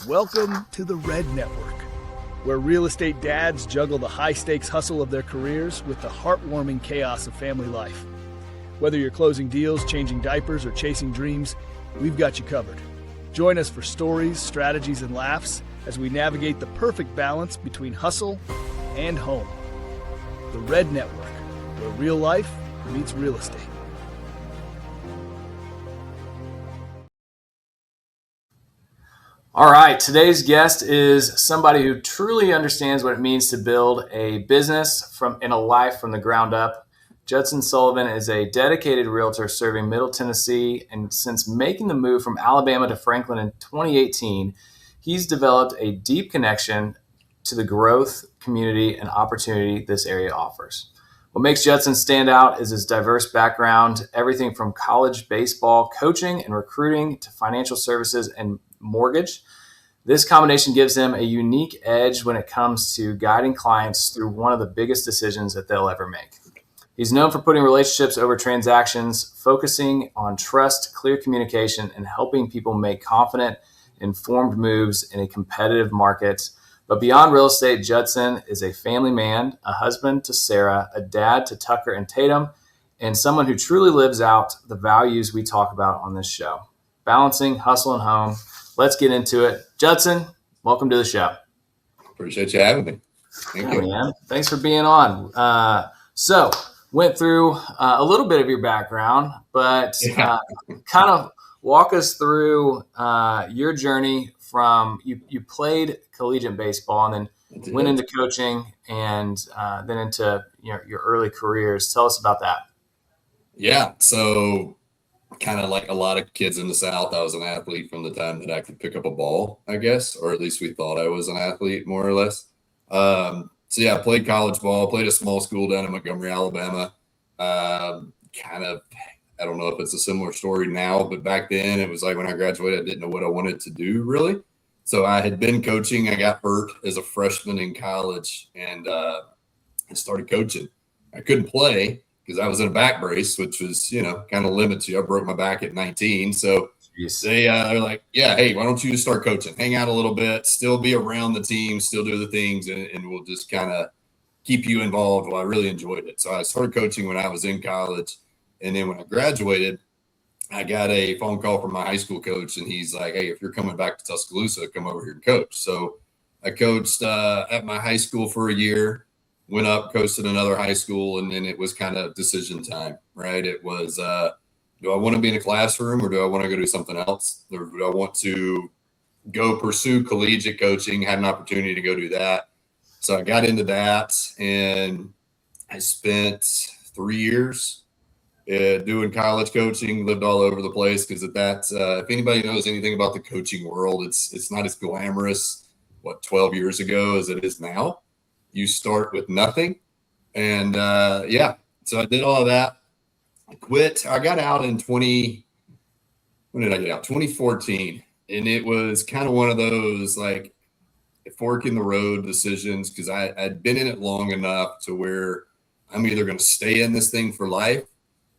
Welcome to the Red Network, where real estate dads juggle the high-stakes hustle of their careers with the heartwarming chaos of family life. Whether you're closing deals, changing diapers, or chasing dreams, we've got you covered. Join us for stories, strategies, and laughs as we navigate the perfect balance between hustle and home. The Red Network, where real life meets real estate. All right, today's guest is somebody who truly understands what it means to build a business in a life from the ground up. Judson Sullivan is a dedicated realtor serving Middle Tennessee, and since making the move from Alabama to Franklin in 2018, he's developed a deep connection to the growth, community, and opportunity this area offers. What makes Judson stand out is his diverse background, everything from college baseball, coaching, and recruiting to financial services and mortgage. This combination gives him a unique edge when it comes to guiding clients through one of the biggest decisions that they'll ever make. He's known for putting relationships over transactions, focusing on trust, clear communication, and helping people make confident, informed moves in a competitive market. But beyond real estate, Judson is a family man, a husband to Sarah, a dad to Tucker and Tatum, and someone who truly lives out the values we talk about on this show. Balancing hustle and home. Let's get into it. Judson, welcome to the show. Appreciate you having me. Thank you. Man. Thanks for being on. So went through a little bit of your background, but kind of walk us through your journey from you played collegiate baseball and then went into coaching and then into your early careers. Tell us about that. Yeah. So kind of like a lot of kids in the South, I was an athlete from the time that I could pick up a ball, I guess, or at least we thought I was an athlete more or less. So yeah, I played college ball, played a small school down in Montgomery, Alabama. I don't know if it's a similar story now, but back then it was like when I graduated, I didn't know what I wanted to do really. So I had been coaching. I got hurt as a freshman in college and I started coaching. I couldn't play because I was in a back brace, which was, kind of limits you. I broke my back at 19. So they're like, yeah, hey, why don't you just start coaching? Hang out a little bit, still be around the team, still do the things, and we'll just kind of keep you involved. Well, I really enjoyed it. So I started coaching when I was in college. And then when I graduated, I got a phone call from my high school coach, and he's like, hey, if you're coming back to Tuscaloosa, come over here and coach. So I coached at my high school for a year. Went up, coached at another high school, and then it was kind of decision time, right? It was, do I want to be in a classroom or do I want to go do something else? Or do I want to go pursue collegiate coaching, had an opportunity to go do that. So I got into that, and I spent 3 years doing college coaching, lived all over the place because at that, if anybody knows anything about the coaching world, it's not as glamorous, 12 years ago as it is now. You start with nothing. And so I did all of that. I quit. I got out in when did I get out? 2014. And it was kind of one of those like fork in the road decisions because I'd been in it long enough to where I'm either going to stay in this thing for life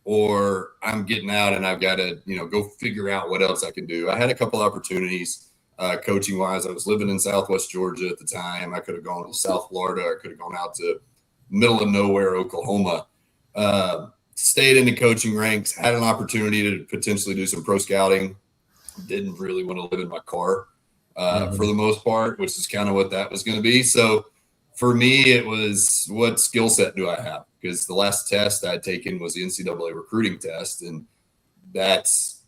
or I'm getting out and I've got to, go figure out what else I can do. I had a couple opportunities. Coaching wise, I was living in Southwest Georgia at the time. I could have gone to South Florida. I could have gone out to middle of nowhere, Oklahoma. Stayed in the coaching ranks, had an opportunity to potentially do some pro scouting. Didn't really want to live in my car for the most part, which is kind of what that was going to be. So for me, it was what skill set do I have? Because the last test I'd taken was the NCAA recruiting test. And that's,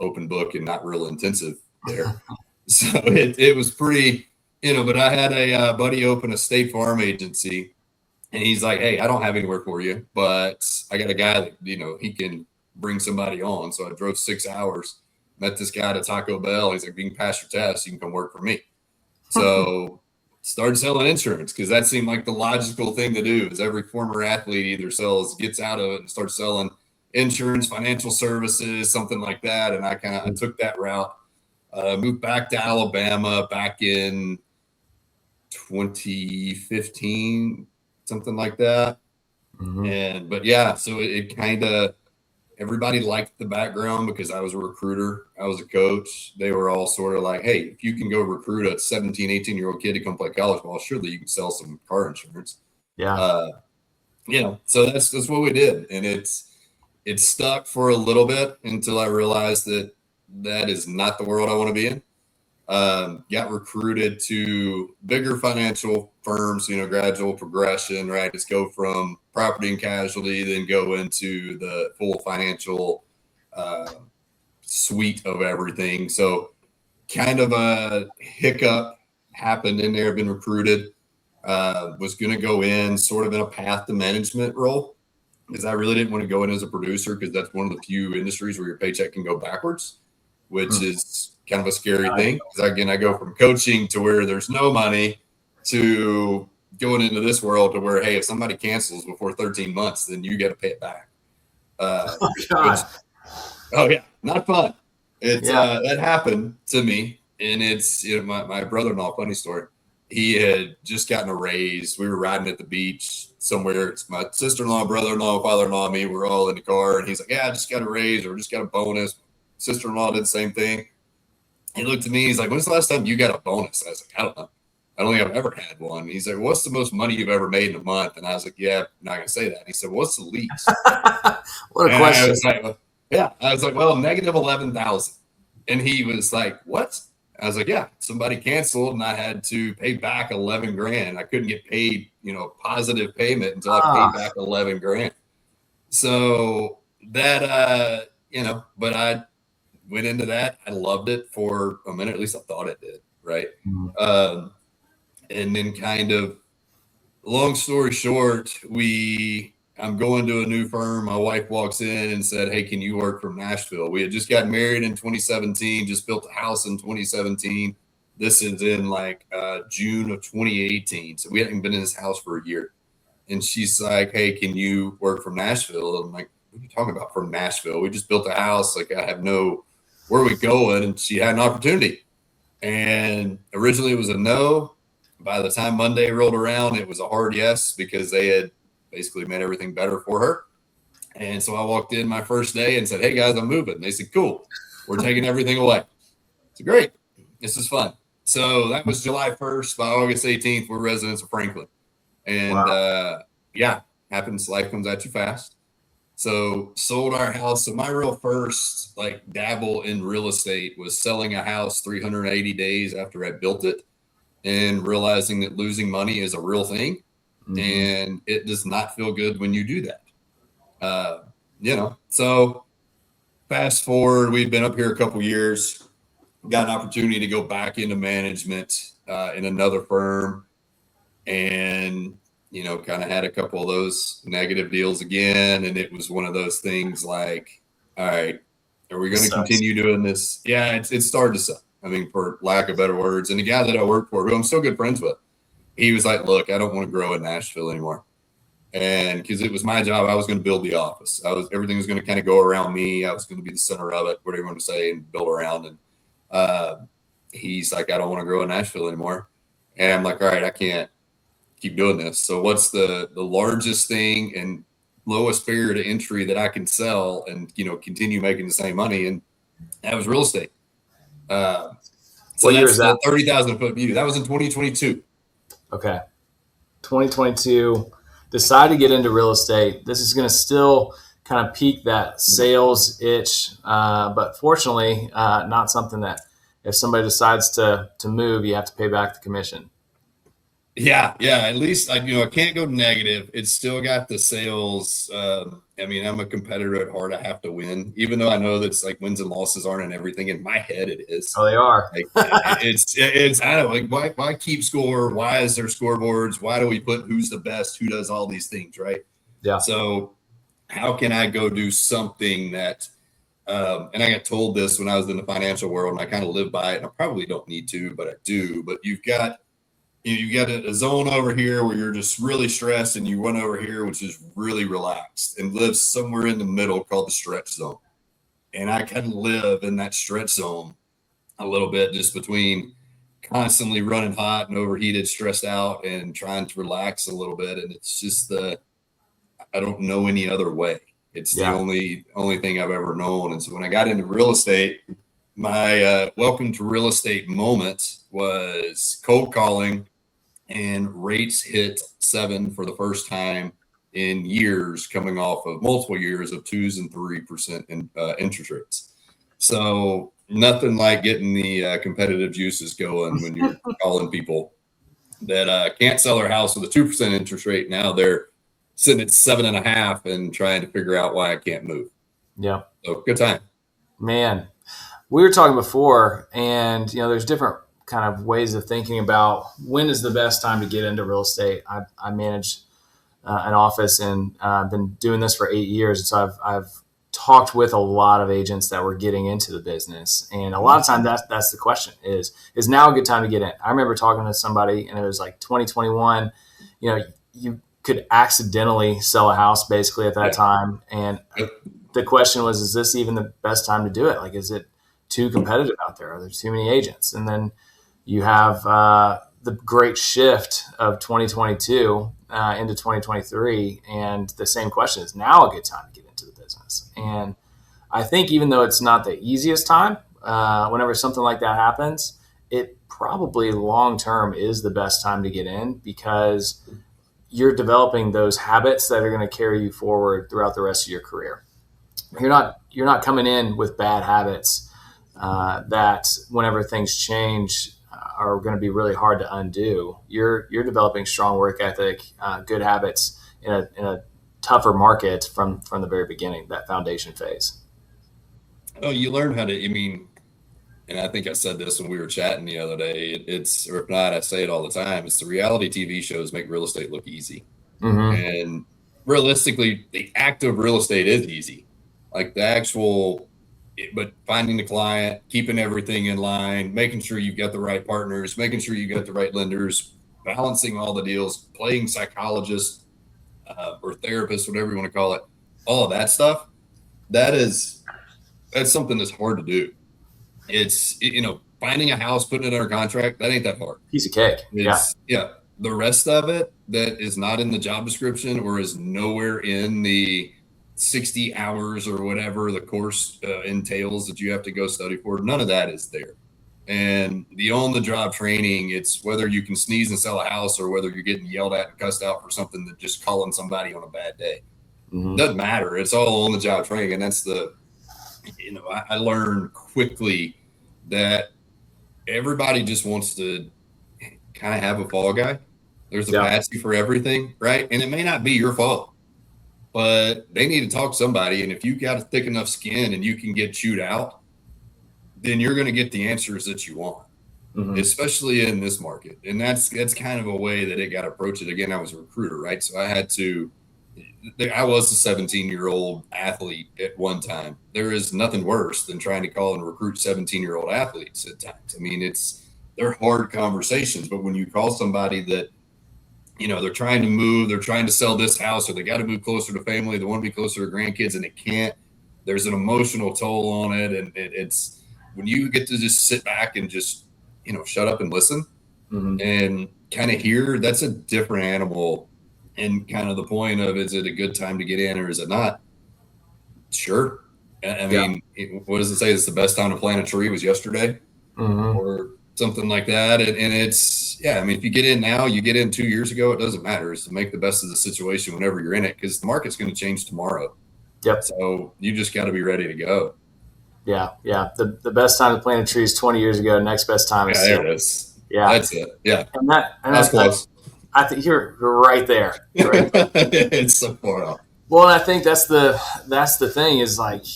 open book and not real intensive there. So it was pretty, but I had a buddy open a State Farm agency and he's like, hey, I don't have anywhere for you, but I got a guy that, he can bring somebody on. So I drove 6 hours, met this guy at a Taco Bell. He's like, you can pass your test. You can come work for me. So started selling insurance because that seemed like the logical thing to do is every former athlete either gets out of it and starts selling insurance, financial services, something like that. And I took that route. Moved back to Alabama back in 2015, something like that. Mm-hmm. So it kind of everybody liked the background because I was a recruiter. I was a coach. They were all sort of like, hey, if you can go recruit a 17, 18-year-old kid to come play college ball, surely you can sell some car insurance. Yeah. So that's what we did. And it stuck for a little bit until I realized that is not the world I want to be in. Got recruited to bigger financial firms, gradual progression, right? Just go from property and casualty, then go into the full financial suite of everything. So kind of a hiccup happened in there. Been recruited, was going to go in sort of in a path to management role because I really didn't want to go in as a producer because that's one of the few industries where your paycheck can go backwards, which is kind of a scary thing. Because again, I go from coaching to where there's no money to going into this world to where, hey, if somebody cancels before 13 months, then you got to pay it back. Oh God. Not fun. That happened to me. And it's, my brother-in-law, funny story. He had just gotten a raise. We were riding at the beach somewhere. It's my sister-in-law, brother-in-law, father-in-law, me. We're all in the car. And he's like, yeah, I just got a raise or just got a bonus. Sister-in-law did the same thing. He looked at me. He's like, when's the last time you got a bonus? I was like, I don't know. I don't think I've ever had one. He's like, what's the most money you've ever made in a month? And I was like, yeah, I'm not going to say that. And he said, what's the least? What a question. I was like, well, negative 11,000. And he was like, what? I was like, yeah, somebody canceled and I had to pay back 11 grand. I couldn't get paid, positive payment until I paid back 11 grand. So that, but I went into that. I loved it for a minute. At least I thought it did. Right. Mm-hmm. And then kind of long story short, I'm going to a new firm. My wife walks in and said, hey, can you work from Nashville? We had just gotten married in 2017, just built a house in 2017. This is in June of 2018. So we hadn't been in this house for a year. And she's like, hey, can you work from Nashville? And I'm like, what are you talking about from Nashville? We just built a house. Like, I have where are we going? And she had an opportunity. And originally it was a no. By the time Monday rolled around, it was a hard yes because they had basically made everything better for her. And so I walked in my first day and said, hey guys, I'm moving. They said, cool. We're taking everything away. So great. This is fun. So that was July 1st. By August 18th, we're residents of Franklin. And happens. Life comes at you fast. So sold our house. So my real first dabble in real estate was selling a house 380 days after I built it and realizing that losing money is a real thing. Mm-hmm. And it does not feel good when you do that. So fast forward, we've been up here a couple years, got an opportunity to go back into management in another firm and, kind of had a couple of those negative deals again. And it was one of those things like, all right, are we going to continue doing this? Yeah, it started to suck. I mean, for lack of better words. And the guy that I work for, who I'm still good friends with, he was like, look, I don't want to grow in Nashville anymore. And because it was my job, I was going to build the office. Everything was going to kind of go around me. I was going to be the center of it, whatever you want to say, and build around. And he's like, I don't want to grow in Nashville anymore. And I'm like, all right, I can't keep doing this. So what's the largest thing and lowest barrier to entry that I can sell and, continue making the same money? And that was real estate. So that's the 30,000 foot view. That was in 2022. Okay. 2022, decide to get into real estate. This is going to still kind of pique that sales itch. But fortunately, not something that if somebody decides to move, you have to pay back the commission. Yeah. At least I can't go negative. It's still got the sales. I'm a competitor at heart. I have to win, even though I know that's wins and losses aren't in everything. In my head, it is. Oh, they are. It's I don't know. Why keep score? Why is there scoreboards? Why do we put who's the best? Who does all these things? Right. Yeah. So how can I go do something that? And I got told this when I was in the financial world, and I kind of live by it. And I probably don't need to, but I do. But you've got a zone over here where you're just really stressed, and you run over here, which is really relaxed, and live somewhere in the middle called the stretch zone. And I kind of live in that stretch zone a little bit, just between constantly running hot and overheated, stressed out, and trying to relax a little bit. And it's just I don't know any other way. It's the only thing I've ever known. And so when I got into real estate, my welcome to real estate moment was cold calling, and rates hit 7 for the first time in years, coming off of multiple years of 2s and 3% in interest rates. So nothing like getting the competitive juices going when you're calling people that can't sell their house with a 2% interest rate. Now they're sitting at 7.5 and trying to figure out why I can't move. Yeah. So good time. Man, we were talking before, and there's different kind of ways of thinking about when is the best time to get into real estate. I manage an office and been doing this for 8 years. And so I've talked with a lot of agents that were getting into the business. And a lot of times that's the question is now a good time to get in? I remember talking to somebody, and it was like 2021, you could accidentally sell a house basically at that time. And the question was, is this even the best time to do it? Like, is it too competitive out there? Are there too many agents? And then you have the great shift of 2022 into 2023. And the same question, is now a good time to get into the business? And I think even though it's not the easiest time, whenever something like that happens, it probably long-term is the best time to get in, because you're developing those habits that are going to carry you forward throughout the rest of your career. You're not coming in with bad habits that whenever things change are going to be really hard to undo. You're developing strong work ethic, good habits in a tougher market from the very beginning, that foundation phase. Oh, you learn how to, and I think I said this when we were chatting the other day, or if not, I say it all the time, it's the reality TV shows make real estate look easy. Mm-hmm. And realistically, the act of real estate is easy. Like the actual, but finding the client, keeping everything in line, making sure you've got the right partners, making sure you got the right lenders, balancing all the deals, playing psychologist or therapist, whatever you want to call it, all of that stuff, that's something that's hard to do. It's, finding a house, putting it under contract, that ain't that hard. Piece of cake. Yeah. The rest of it that is not in the job description or is nowhere in the 60 hours or whatever the course entails that you have to go study for, none of that is there. And the on-the-job training, it's whether you can sneeze and sell a house or whether you're getting yelled at and cussed out for something that just calling somebody on a bad day. Mm-hmm. Doesn't matter. It's all on-the-job training. And that's I learned quickly that everybody just wants to kind of have a fall guy. There's a patsy for everything, right? And it may not be your fault, but they need to talk to somebody. And if you got a thick enough skin and you can get chewed out, then you're going to get the answers that you want, especially in this market. And that's kind of a way that it got approached. Again, I was a recruiter, right? So I was a 17-year-old athlete at one time. There is nothing worse than trying to call and recruit 17-year-old athletes at times. They're hard conversations, but when you call somebody that, they're trying to move, they're trying to sell this house, or they got to move closer to family, they want to be closer to grandkids, and they can't, there's an emotional toll on it. And it's when you get to just sit back and just, shut up and listen and kind of hear, that's a different animal. And kind of the point of, is it a good time to get in or is it not? Sure. I mean, what does it say? It's the best time to plant a tree was yesterday or something like that. And it's, if you get in now, you get in 2 years ago, it doesn't matter. It's to make the best of the situation whenever you're in it, because the market's going to change tomorrow. Yep. So you just got to be ready to go. Yeah. Yeah. The best time to plant a tree is 20 years ago. Next best time is there it is. Yeah. That's it. Yeah. And that's close. I think you're right there. Right? It's so far off. Well, and I think that's the thing is like,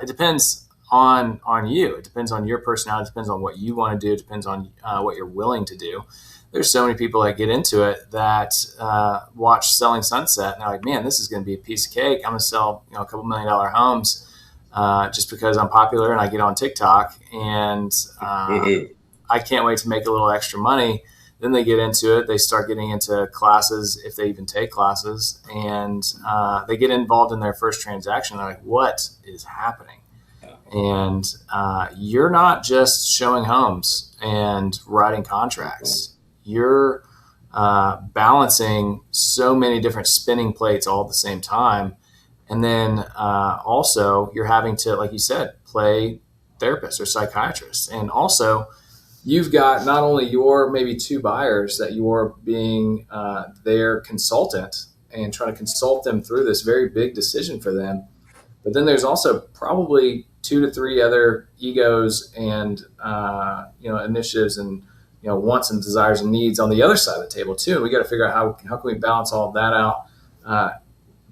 it depends on you. It depends on your personality. It depends on what you want to do. It depends on what you're willing to do. There's so many people that get into it that watch Selling Sunset and they're like, man, this is going to be a piece of cake. I'm going to sell a couple $1 million homes just because I'm popular and I get on TikTok and I can't wait to make a little extra money. Then they get into it. They start getting into classes, if they even take classes, and they get involved in their first transaction. They're like, what is happening? And you're not just showing homes and writing contracts. You're balancing so many different spinning plates all at the same time. And then also you're having to, like you said, play therapists or psychiatrists. And also you've got not only your maybe two buyers that you're being their consultant and trying to consult them through this very big decision for them, but then there's also probably 2 to 3 other egos and initiatives and wants and desires and needs on the other side of the table too. And we got to figure out how can we balance all of that out.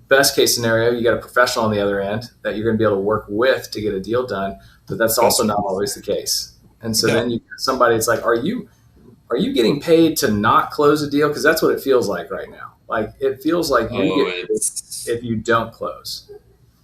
Best case scenario, you got a professional on the other end that you're going to be able to work with to get a deal done, but that's also not always the case. And so then you get somebody, it's like, are you getting paid to not close a deal? Because that's what it feels like right now. Like it feels like you get paid if you don't close.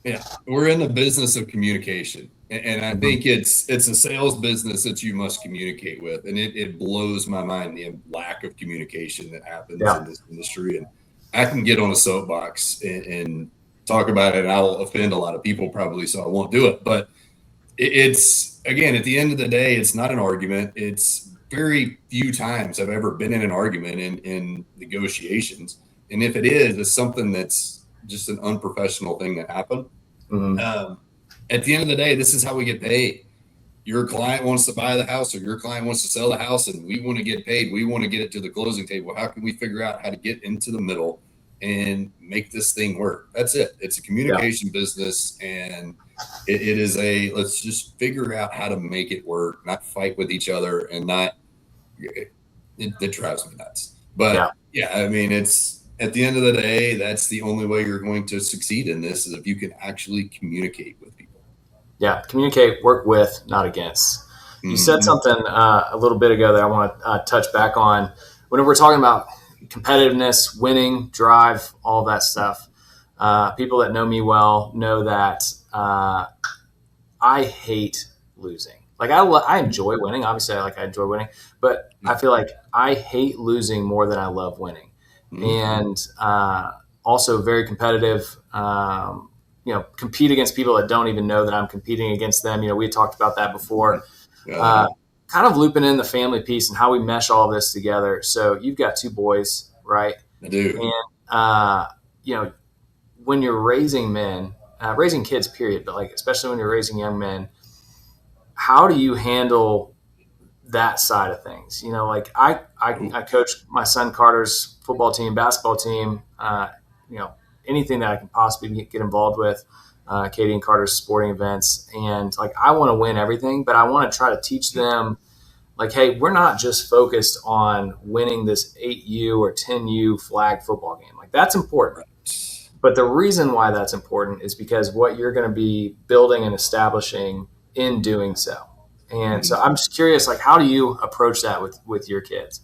Yeah, we're in the business of communication, and I think it's a sales business that you must communicate with, and it blows my mind the lack of communication that happens in this industry. And I can get on a soapbox and talk about it, and I'll offend a lot of people probably, so I won't do it. But it's, again, at the end of the day, it's not an argument. It's very few times I've ever been in an argument in negotiations, and if it is, it's something that's just an unprofessional thing that happened. At the end of the day, this is how we get paid. Your client wants to buy the house or your client wants to sell the house, and we want to get paid. We want to get it to the closing table. How can we figure out how to get into the middle and make this thing work? That's it. It's a communication business, and it is let's just figure out how to make it work, not fight with each other, and it drives me nuts. But I mean, it's, at the end of the day, that's the only way you're going to succeed in this, is if you can actually communicate with people. Yeah, communicate, work with, not against. You said something a little bit ago that I want to touch back on. When we're talking about competitiveness, winning, drive, all that stuff, people that know me well know that I hate losing. Like I enjoy winning. Obviously, I enjoy winning, but I feel like I hate losing more than I love winning. And also very competitive, compete against people that don't even know that I'm competing against them. We talked about that before, kind of looping in the family piece and how we mesh all of this together. So you've got 2 boys, right? I do. And, when you're raising men, raising kids, period, but like, especially when you're raising young men, how do you handle that side of things? Like I coach my son Carter's football team, basketball team, anything that I can possibly get involved with, Katie and Carter's sporting events. And like, I want to win everything, but I want to try to teach them like, hey, we're not just focused on winning this 8U or 10U flag football game. Like that's important. But the reason why that's important is because what you're going to be building and establishing in doing so. And so I'm just curious, like, how do you approach that with your kids?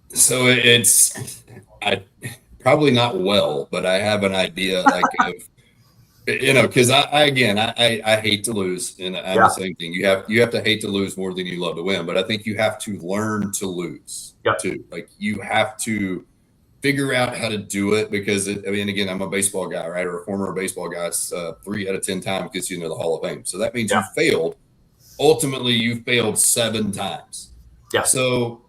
So I probably not well, but I have an idea, like, of, because I hate to lose, and I'm the same thing. You have to hate to lose more than you love to win, but I think you have to learn to lose too. Like you have to figure out how to do it, because again, I'm a baseball guy, right? Or a former baseball guy. It's 3 out of 10 times gets you into the Hall of Fame. So that means you failed. Ultimately, you failed 7 times. Yeah. So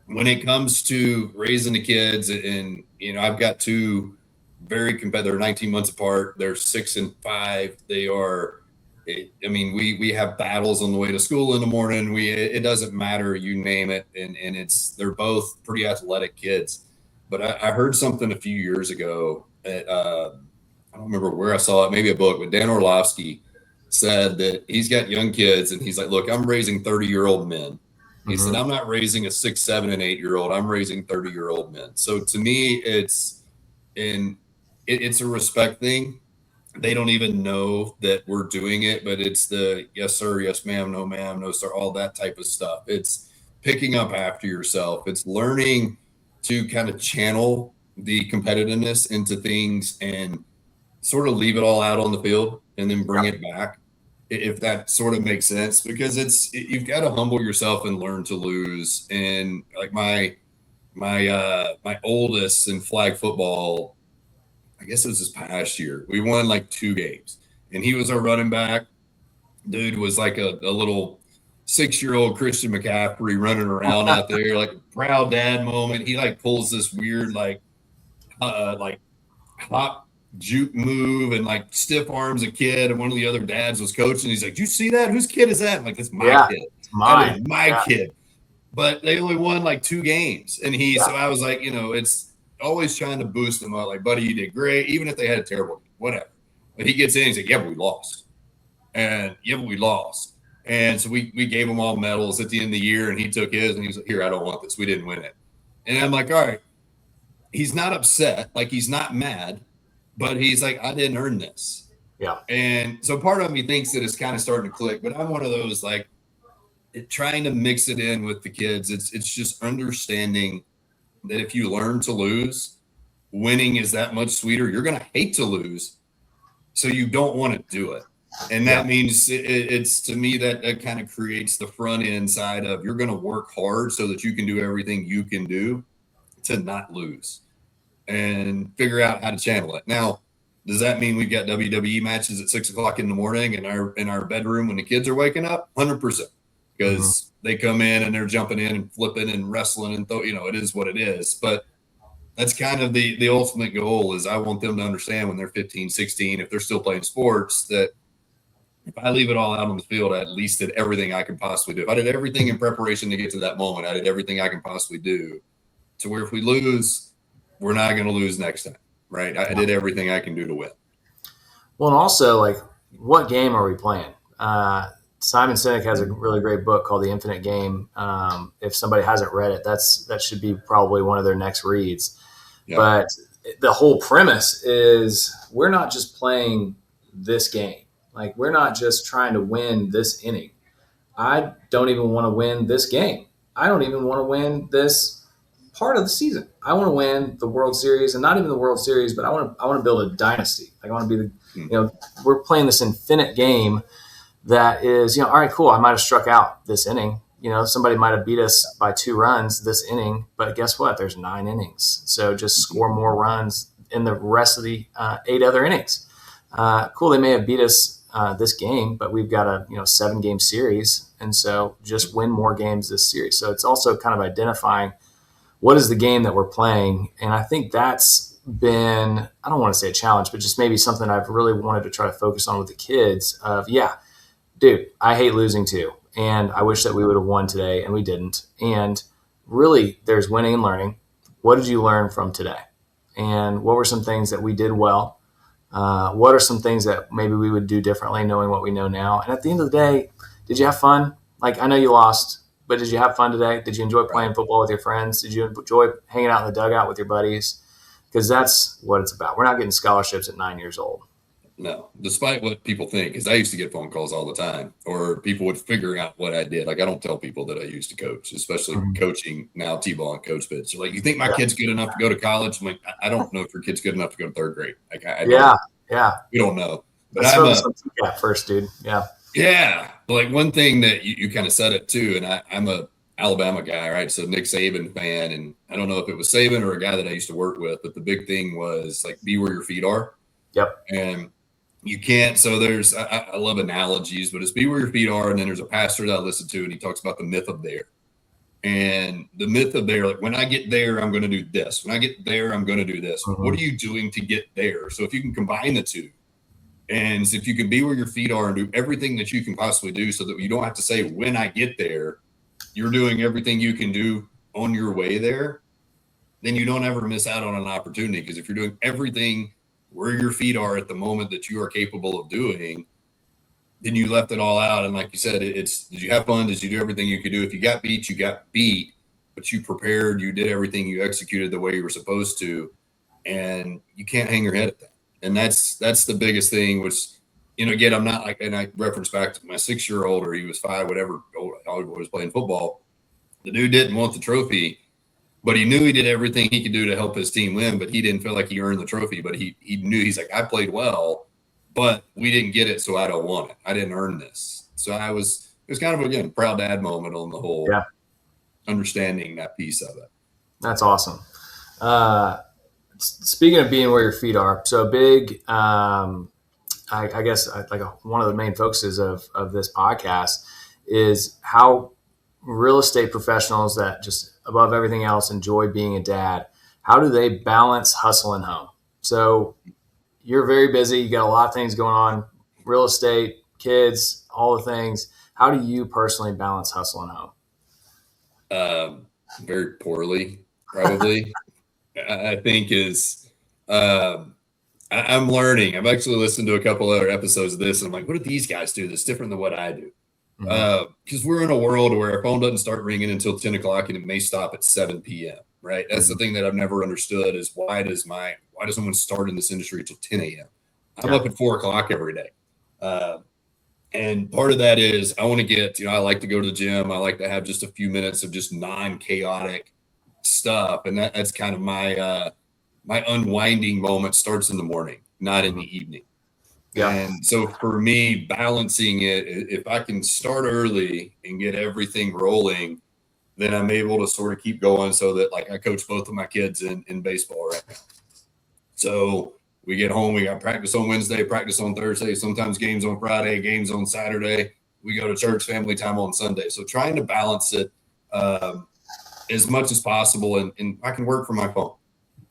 when it comes to raising the kids, and I've got 2 very competitive. They're 19 months apart. They're 6 and 5. They are. We have battles on the way to school in the morning. It doesn't matter. You name it, and they're both pretty athletic kids. But I heard something a few years ago. I don't remember where I saw it. Maybe a book. But Dan Orlovsky said that he's got young kids, and he's like, look, I'm raising 30-year-old men. He said, I'm not raising a 6, 7, and 8-year-old. I'm raising 30-year-old men. So to me, it's a respect thing. They don't even know that we're doing it, but it's the yes, sir, yes, ma'am, no, sir, all that type of stuff. It's picking up after yourself. It's learning to kind of channel the competitiveness into things and sort of leave it all out on the field and then bring it back, if that sort of makes sense, because you've got to humble yourself and learn to lose. And like my oldest in flag football, I guess it was this past year, we won like 2 games, and he was our running back. Dude was like a little 6-year-old Christian McCaffrey running around out there, like a proud dad moment. He like pulls this weird, like hop juke move and like stiff arms a kid, and one of the other dads was coaching. He's like, "Do you see that? Whose kid is that?" I'm like, "That's my kid. It's mine. That is my kid." But they only won like 2 games, and so I was like, it's always trying to boost them up. Like, buddy, you did great, even if they had a terrible game, whatever. But he gets in, he's like, "Yeah, but we lost," and And so we gave him all medals at the end of the year, and he took his, and he was like, "Here, I don't want this. We didn't win it." And I'm like, all right, he's not upset, like he's not mad, but he's like, "I didn't earn this." Yeah. And so part of me thinks that it's kind of starting to click, but I'm one of those like trying to mix it in with the kids. It's just understanding that if you learn to lose, winning is that much sweeter. You're going to hate to lose, so you don't want to do it. And that means it's to me that kind of creates the front end side of you're going to work hard so that you can do everything you can do to not lose and figure out how to channel it. Now, does that mean we've got WWE matches at 6:00 in the morning in our bedroom when the kids are waking up? 100%, because they come in and they're jumping in and flipping and wrestling and it is what it is. But that's kind of the ultimate goal is I want them to understand when they're 15, 16, if they're still playing sports, that if I leave it all out on the field, I at least did everything I could possibly do. If I did everything in preparation to get to that moment, I did everything I can possibly do to where if we lose, we're not going to lose next time, right? I did everything I can do to win. Well, and also, like, what game are we playing? Simon Sinek has a really great book called The Infinite Game. If somebody hasn't read it, that should be probably one of their next reads. Yeah. But the whole premise is we're not just playing this game. Like, we're not just trying to win this inning. I don't even want to win this game. I don't even want to win this part of the season. I want to win the World Series, and not even the World Series, but I want to build a dynasty. Like, I want to be we're playing this infinite game that is, all right, cool. I might have struck out this inning. Somebody might have beat us by 2 runs this inning, but guess what? There's 9 innings. So just score more runs in the rest of the 8 other innings. Cool. They may have beat us this game, but we've got a 7-game series, and so just win more games this series. So it's also kind of identifying what is the game that we're playing, and I think that's been, I don't want to say a challenge, but just maybe something I've really wanted to try to focus on with the kids. Of dude, I hate losing too, and I wish that we would have won today, and we didn't. And really, there's winning and learning. What did you learn from today, and what were some things that we did well? What are some things that maybe we would do differently knowing what we know now? And at the end of the day, did you have fun? Like, I know you lost, but did you have fun today? Did you enjoy playing football with your friends? Did you enjoy hanging out in the dugout with your buddies? Because that's what it's about. We're not getting scholarships at 9 years old. No, despite what people think, because I used to get phone calls all the time, or people would figure out what I did. Like, I don't tell people that I used to coach, especially coaching now T-ball and coach bits. So, like, you think my kid's good enough to go to college? I'm like, I don't know if your kid's good enough to go to 3rd grade. Like, we don't know. But I'm first, dude. Yeah. Yeah. Like, one thing that you kind of said it too, and I'm a Alabama guy, right? So Nick Saban fan, and I don't know if it was Saban or a guy that I used to work with, but the big thing was like, be where your feet are. Yep. And you can't. So there's, I love analogies, but it's be where your feet are. And then there's a pastor that I listen to, and he talks about the myth of there. And the myth of there, like, when I get there, I'm going to do this. When I get there, I'm going to do this. What are you doing to get there? So if you can combine the two, and if you can be where your feet are and do everything that you can possibly do so that you don't have to say, when I get there, you're doing everything you can do on your way there, then you don't ever miss out on an opportunity. Because if you're doing everything where your feet are at the moment that you are capable of doing, then you left it all out. And like you said, it's, did you have fun? Did you do everything you could do? If you got beat, you got beat, but you prepared, you did everything, you executed the way you were supposed to, and you can't hang your head at that. And that's the biggest thing, which, again, I'm not like, and I reference back to my 6-year-old, or he was 5, whatever, I was playing football. The dude didn't want the trophy, but he knew he did everything he could do to help his team win, but he didn't feel like he earned the trophy. But he knew, he's like, I played well, but we didn't get it, so I don't want it. I didn't earn this. So it was kind of, again, proud dad moment on the whole, understanding that piece of it. That's awesome. Speaking of being where your feet are, so big, I guess one of the main focuses of this podcast is how real estate professionals that just above everything else enjoy being a dad, how do they balance hustle and home? So, you're very busy. You got a lot of things going on, real estate, kids, all the things. How do you personally balance hustle and home? Very poorly, probably. I think I'm learning. I've actually listened to a couple other episodes of this, and I'm like, what do these guys do that's different than what I do? Because we're in a world where our phone doesn't start ringing until 10 o'clock and it may stop at 7 p.m. Right? That's the thing that I've never understood is why does someone start in this industry until 10 a.m.? I'm up at 4 o'clock every day. And part of that is I want to get, I like to go to the gym. I like to have just a few minutes of just non-chaotic stuff. And that's kind of my unwinding moment starts in the morning, not in the evening. Yeah. And so for me, balancing it, if I can start early and get everything rolling, then I'm able to sort of keep going so that like I coach both of my kids in baseball right now. So we get home, we got practice on Wednesday, practice on Thursday, sometimes games on Friday, games on Saturday. We go to church, family time on Sunday. So trying to balance it as much as possible. And I can work from my phone.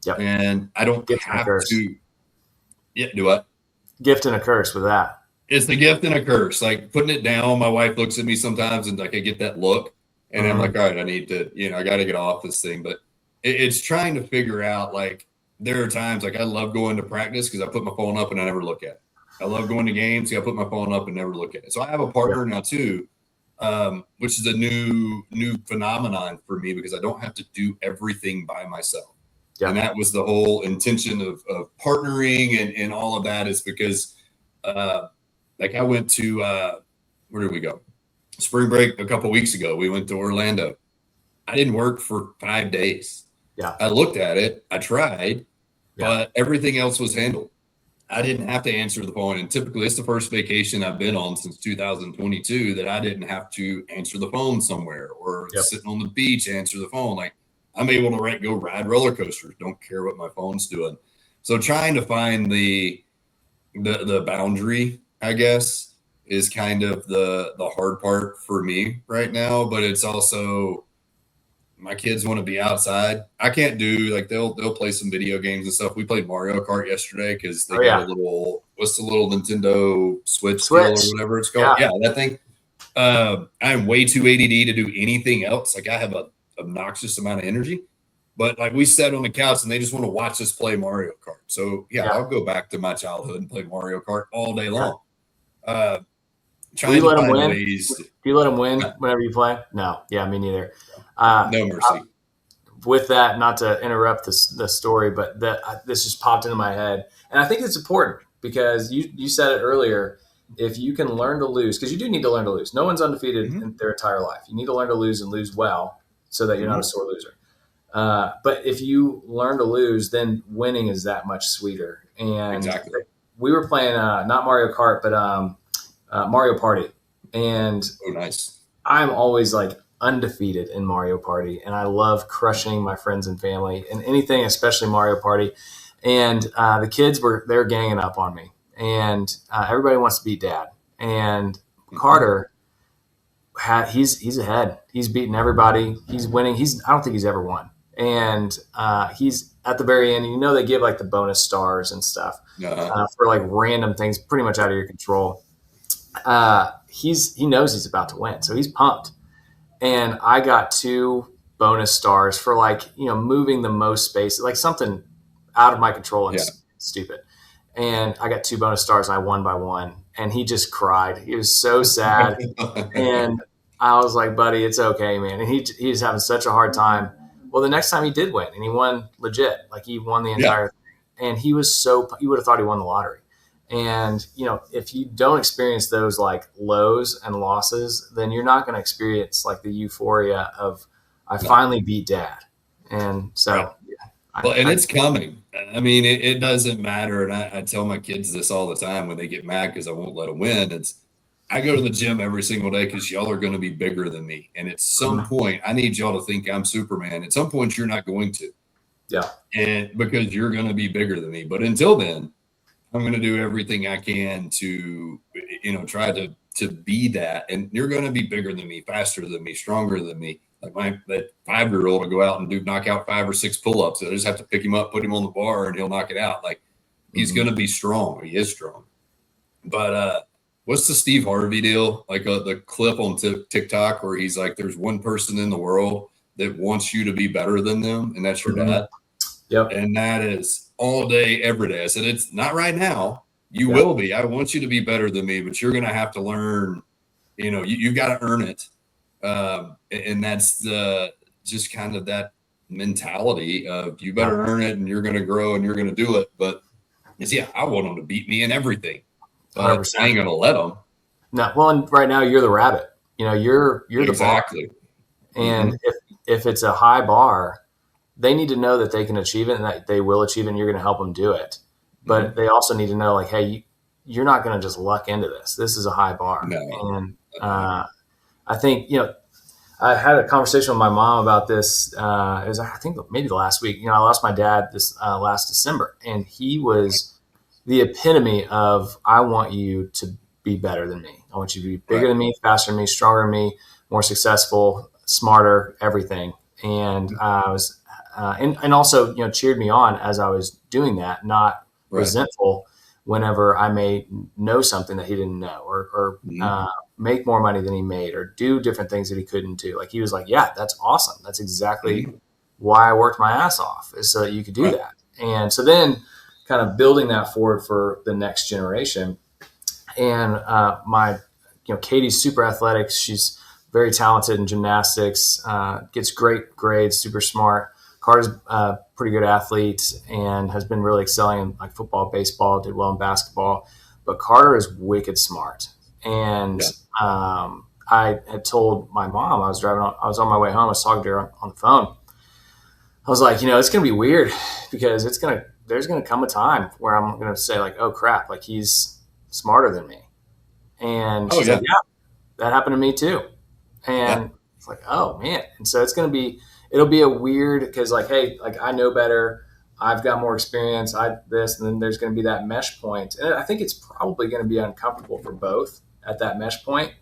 Yep. And I don't have to. Yeah, do what? Gift and a curse with that. It's the gift and a curse. Like putting it down, my wife looks at me sometimes and like I get that look. And I'm like, all right, I need to, I got to get off this thing. But it's trying to figure out like, there are times like I love going to practice because I put my phone up and I never look at it. I love going to games. I put my phone up and never look at it. So I have a partner now too, which is a new phenomenon for me because I don't have to do everything by myself. Yeah. And that was the whole intention of partnering and all of that is because like I went to, where did we go? Spring break a couple of weeks ago. We went to Orlando. I didn't work for 5 days. Yeah. I looked at it. I tried. But everything else was handled. I didn't have to answer the phone. And typically it's the first vacation I've been on since 2022 that I didn't have to answer the phone somewhere or sitting on the beach, answer the phone. Like I'm able to go ride roller coasters. Don't care what my phone's doing. So trying to find the boundary, I guess, is kind of the hard part for me right now. But it's also my kids want to be outside. I can't do like they'll play some video games and stuff. We played Mario Kart yesterday because they got a little what's the little Nintendo Switch deal or whatever it's called. Yeah, that thing. I'm way too ADD to do anything else. Like I have a obnoxious amount of energy, but like we sat on the couch and they just want to watch us play Mario Kart. So I'll go back to my childhood and play Mario Kart all day long. Do you let them win? Do you let them win whenever you play? No. Yeah, me neither. No mercy. With that, not to interrupt the story, but this just popped into my head. And I think it's important because you said it earlier. If you can learn to lose, because you do need to learn to lose. No one's undefeated in their entire life. You need to learn to lose and lose well so that you're not a sore loser. But if you learn to lose, then winning is that much sweeter. And we were playing not Mario Kart, but Mario Party. And nice. I'm always like undefeated in Mario Party, and I love crushing my friends and family and anything, especially Mario Party. And the kids they're ganging up on me, and everybody wants to beat Dad. And Carter, he's ahead. He's beating everybody. He's winning. I don't think he's ever won. And he's at the very end. And they give like the bonus stars and stuff for like random things, pretty much out of your control. He knows he's about to win, so he's pumped. And I got 2 bonus stars for like, moving the most space, like something out of my control and stupid. And I got 2 bonus stars and I won by 1. And he just cried. He was so sad. And I was like, buddy, it's okay, man. And he was having such a hard time. Well, the next time he did win, and he won legit, like he won the entire thing. And he was you would have thought he won the lottery. And, if you don't experience those like lows and losses, then you're not going to experience like the euphoria of I finally beat Dad. And so, it's coming. I mean, it doesn't matter. And I tell my kids this all the time when they get mad because I won't let them win. I go to the gym every single day because y'all are going to be bigger than me. And at some point, I need y'all to think I'm Superman. At some point, you're not going to. Yeah. And because you're going to be bigger than me. But until then, I'm going to do everything I can to, try to be that. And you're going to be bigger than me, faster than me, stronger than me. Like that 5-year-old will go out and knock out 5 or 6 pull-ups. I just have to pick him up, put him on the bar, and he'll knock it out. Like He's going to be strong. He is strong. But what's the Steve Harvey deal? Like the clip on TikTok where he's like, there's one person in the world that wants you to be better than them, and that's your dad. Yep. And that is all day, every day. I said, it's not right now. You will be. I want you to be better than me, but you're going to have to learn, you got to earn it. And that's just kind of that mentality of you better earn it and you're going to grow and you're going to do it. But I want them to beat me in everything. I ain't going to let them. No. Well, and right now you're the rabbit, you're exactly. The bar. And if it's a high bar, they need to know that they can achieve it and that they will achieve it and you're going to help them do it. But they also need to know, like, hey, you're not going to just luck into this. This is a high bar. No. And I think, I had a conversation with my mom about this. It was, I think, maybe the last week. I lost my dad this last December, and he was the epitome of, I want you to be better than me. I want you to be bigger than me, faster than me, stronger than me, more successful, smarter, everything. And I was, and also, cheered me on as I was doing that, not resentful whenever I may know something that he didn't know, or make more money than he made, or do different things that he couldn't do. Like, he was like, yeah, that's awesome. That's exactly why I worked my ass off, is so that you could do that. And so then kind of building that forward for the next generation. And Katie's super athletic. She's very talented in gymnastics, gets great grades, super smart. Carter's a pretty good athlete and has been really excelling in like football, baseball, did well in basketball. But Carter is wicked smart. And I had told my mom, I was on my way home, I was talking to her on the phone. I was like, it's going to be weird because there's going to come a time where I'm going to say, like, oh crap, like, he's smarter than me. And she's like, yeah, that happened to me too. And it's like, oh man. And so it'll be a weird, because like, hey, like, I know better, I've got more experience, and then there's going to be that mesh point. And I think it's probably going to be uncomfortable for both at that mesh point.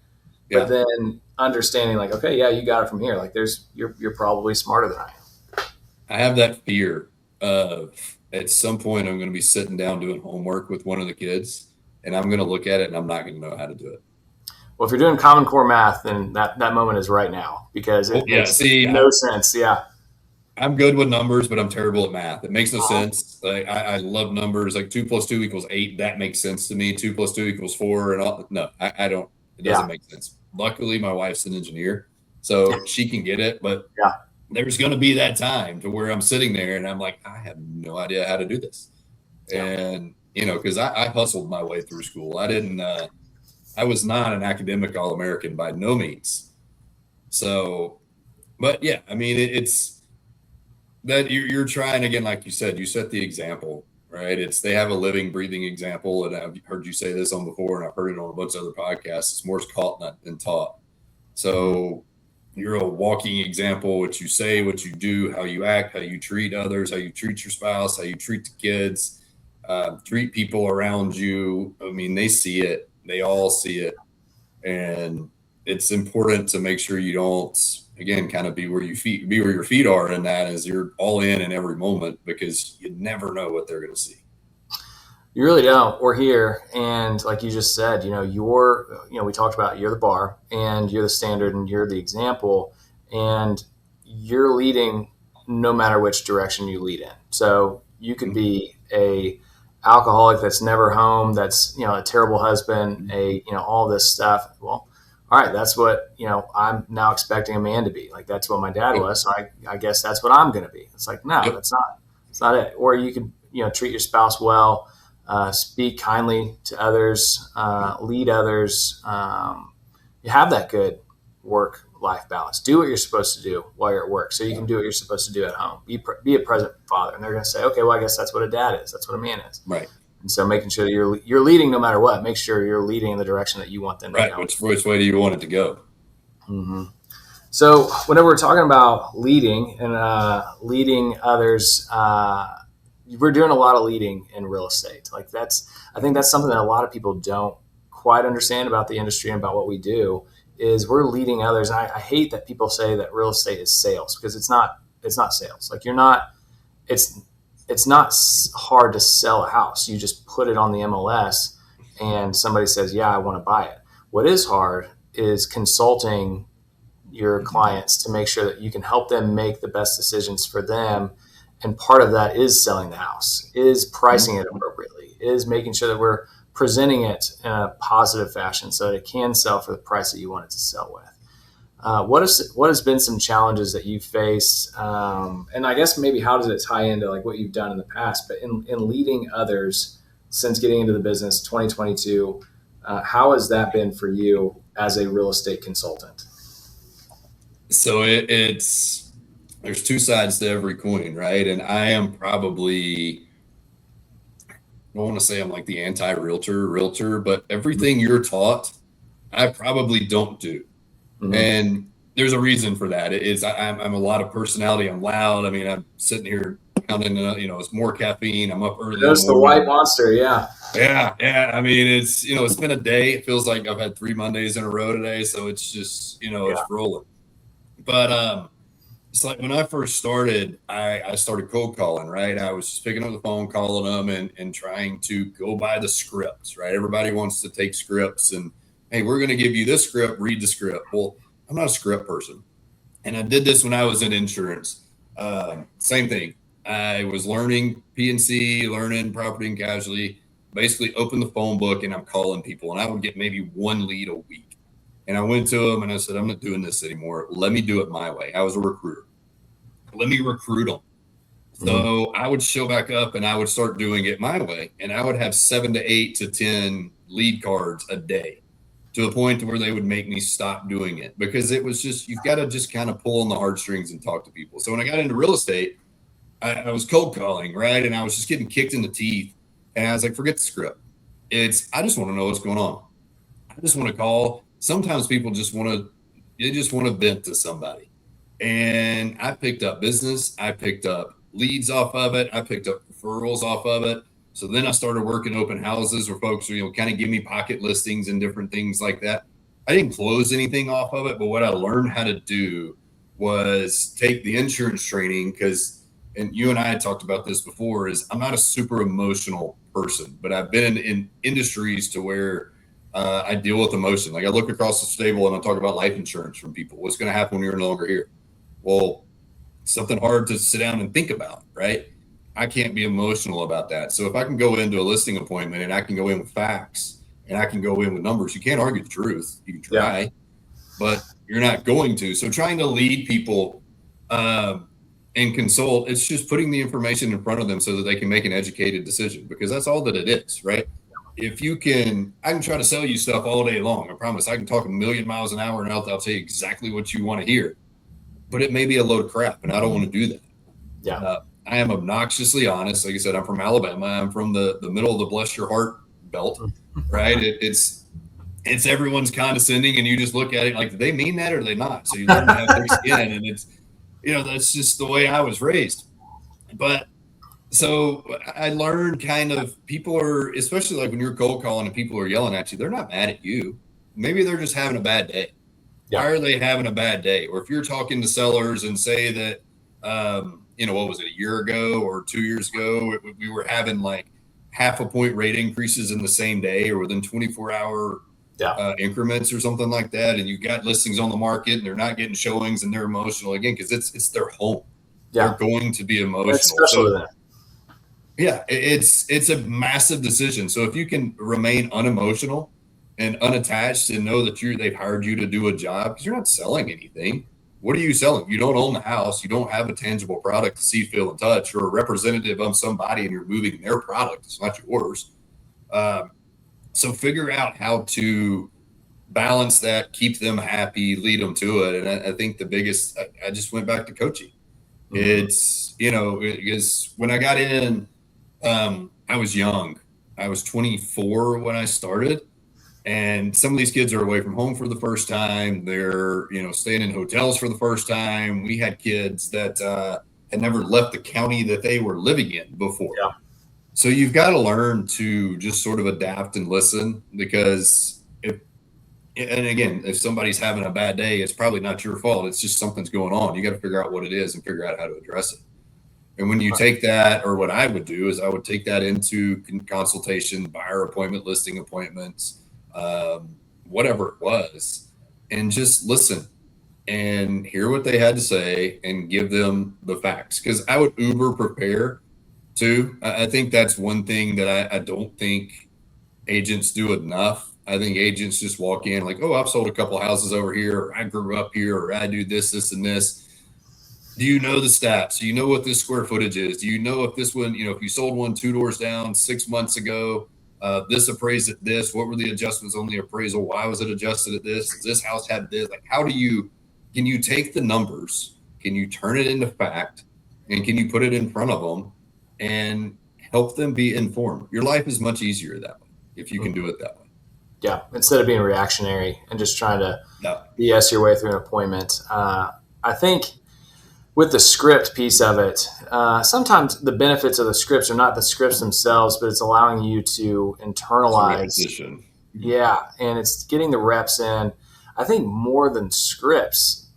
But then understanding, like, okay, yeah, you got it from here. Like, you're probably smarter than I am. I have that fear of, at some point I'm going to be sitting down doing homework with one of the kids, and I'm going to look at it and I'm not going to know how to do it. Well, if you're doing Common Core math, then that moment is right now, because it makes no sense. Yeah. I'm good with numbers, but I'm terrible at math. It makes no sense. Like, I love numbers. Like 2 + 2 = 8. That makes sense to me. 2 + 2 = 4. And all. No, I don't. It doesn't make sense. Luckily, my wife's an engineer, so she can get it. But there's going to be that time to where I'm sitting there and I'm like, I have no idea how to do this. And, because I hustled my way through school. I was not an academic All-American by no means. So, but yeah, I mean, it's that you're trying, again, like you said, you set the example, right? They have a living, breathing example. And I've heard you say this on before, and I've heard it on a bunch of other podcasts. It's more caught than taught. So you're a walking example, what you say, what you do, how you act, how you treat others, how you treat your spouse, how you treat the kids, treat people around you. I mean, they see it. They all see it. And it's important to make sure you don't, again, kind of be where your feet are in that, as you're all in every moment, because you never know what they're going to see. You really don't, or here. And like you just said, we talked about, you're the bar and you're the standard and you're the example, and you're leading no matter which direction you lead in. So you could be a alcoholic that's never home, that's, a terrible husband, all this stuff. Well, all right, that's what, I'm now expecting a man to be. Like, that's what my dad was. So I guess that's what I'm going to be. It's like, no, that's not it. Or you could, treat your spouse well, speak kindly to others, lead others. You have that good work-life balance. Do what you're supposed to do while you're at work, so you can do what you're supposed to do at home. Be a present father. And they're going to say, okay, well, I guess that's what a dad is. That's what a man is. Right. And so making sure that you're leading no matter what. Make sure you're leading in the direction that you want them to go. Which way do you want it to go? Mm-hmm. So whenever we're talking about leading and leading others, we're doing a lot of leading in real estate. Like, I think that's something that a lot of people don't quite understand about the industry and about what we do, is we're leading others. And I hate that people say that real estate is sales, because it's not sales. Like, it's not hard to sell a house. You just put it on the MLS and somebody says, yeah, I want to buy it. What is hard is consulting your clients to make sure that you can help them make the best decisions for them. And part of that is selling the house, is pricing it appropriately, is making sure that we're presenting it in a positive fashion so that it can sell for the price that you want it to sell with. What has been some challenges that you've faced? And I guess maybe how does it tie into like what you've done in the past, but in leading others since getting into the business 2022, how has that been for you as a real estate consultant? So it's there's two sides to every coin, right? And I am probably, I don't want to say I'm like the anti-realtor, but everything you're taught, I probably don't do. Mm-hmm. And there's a reason for that. I'm a lot of personality. I'm loud. I mean, I'm sitting here counting, it's more caffeine. I'm up early. There's the white monster. Yeah. Yeah. I mean, it's been a day. It feels like I've had 3 Mondays in a row today. So it's just, it's rolling. But it's like when I first started, I started cold calling, right? I was just picking up the phone, calling them and trying to go by the scripts, right? Everybody wants to take scripts and, hey, we're going to give you this script, read the script. Well, I'm not a script person. And I did this when I was in insurance. Same thing. I was learning P&C, learning property and casualty, basically open the phone book and I'm calling people and I would get maybe 1 lead a week. And I went to them and I said, I'm not doing this anymore. Let me do it my way. I was a recruiter. Let me recruit them. So I would show back up and I would start doing it my way. And I would have 7 to 8 to 10 lead cards a day, to the point to where they would make me stop doing it, because it was just, you've got to just kind of pull on the heartstrings and talk to people. So when I got into real estate, I was cold calling, right? And I was just getting kicked in the teeth. And I was like, forget the script. I just want to know what's going on. I just want to call. Sometimes people just want to vent to somebody. And I picked up business. I picked up leads off of it. I picked up referrals off of it. So then I started working open houses where folks, kind of give me pocket listings and different things like that. I didn't close anything off of it, but what I learned how to do was take the insurance training, and you and I had talked about this before, is I'm not a super emotional person, but I've been in industries to where I deal with emotion. Like I look across the stable and I talk about life insurance from people. What's going to happen when you're no longer here? Well, something hard to sit down and think about, right? I can't be emotional about that. So if I can go into a listing appointment and I can go in with facts and I can go in with numbers, you can't argue the truth. You can try, but you're not going to. So trying to lead people and consult, it's just putting the information in front of them so that they can make an educated decision, because that's all that it is, right? If you can, I can try to sell you stuff all day long. I promise I can talk 1,000,000 miles an hour and I'll tell you exactly what you want to hear, but it may be a load of crap and I don't want to do that. Yeah. I am obnoxiously honest. Like I said, I'm from Alabama. I'm from the middle of the bless your heart belt, right? It's everyone's condescending and you just look at it like, do they mean that or do they not? So you learn to have thick skin, and it's, that's just the way I was raised. But so I learned kind of, people are, especially like when you're cold calling and people are yelling at you, they're not mad at you. Maybe they're just having a bad day. Yeah. Why are they having a bad day? Or if you're talking to sellers and say that, what was it, a year ago or 2 years ago, we were having like 0.5 point rate increases in the same day or within 24-hour increments or something like that. And you got listings on the market and they're not getting showings and they're emotional again, because it's their home. Yeah. They're going to be emotional. That's special to them. Yeah, it's a massive decision. So if you can remain unemotional and unattached and know that they've hired you to do a job, because you're not selling anything. What are you selling? You don't own the house. You don't have a tangible product to see, feel, and touch. You're a representative of somebody and you're moving their product. It's not yours. So figure out how to balance that, keep them happy, lead them to it. And I think the biggest, I just went back to coaching. Mm-hmm. It's, because when I got in, I was young. I was 24 when I started. And some of these kids are away from home for the first time. They're, staying in hotels for the first time. We had kids that had never left the county that they were living in before. Yeah. So you've got to learn to just sort of adapt and listen, because if somebody's having a bad day, it's probably not your fault. It's just something's going on. You got to figure out what it is and figure out how to address it. And when you take that, or what I would do is I would take that into consultation, buyer appointment, listing appointments, whatever it was, and just listen and hear what they had to say and give them the facts. Because I would uber prepare too. I think that's one thing that I don't think agents do enough. I think agents just walk in like, oh, I've sold a couple houses over here, or I grew up here, or I do this, this, and this. Do you know the stats? Do you know what this square footage is? Do you know if this one, if you sold one 2 doors down 6 months ago, this appraised at this? What were the adjustments on the appraisal? Why was it adjusted at this? Does this house have this? Like, can you take the numbers? Can you turn it into fact? And can you put it in front of them and help them be informed? Your life is much easier that way if you can do it that way. Yeah, instead of being reactionary and just trying to BS your way through an appointment. I think with the script piece of it, sometimes the benefits of the scripts are not the scripts themselves, but it's allowing you to internalize. Yeah, and it's getting the reps in. I think more than scripts,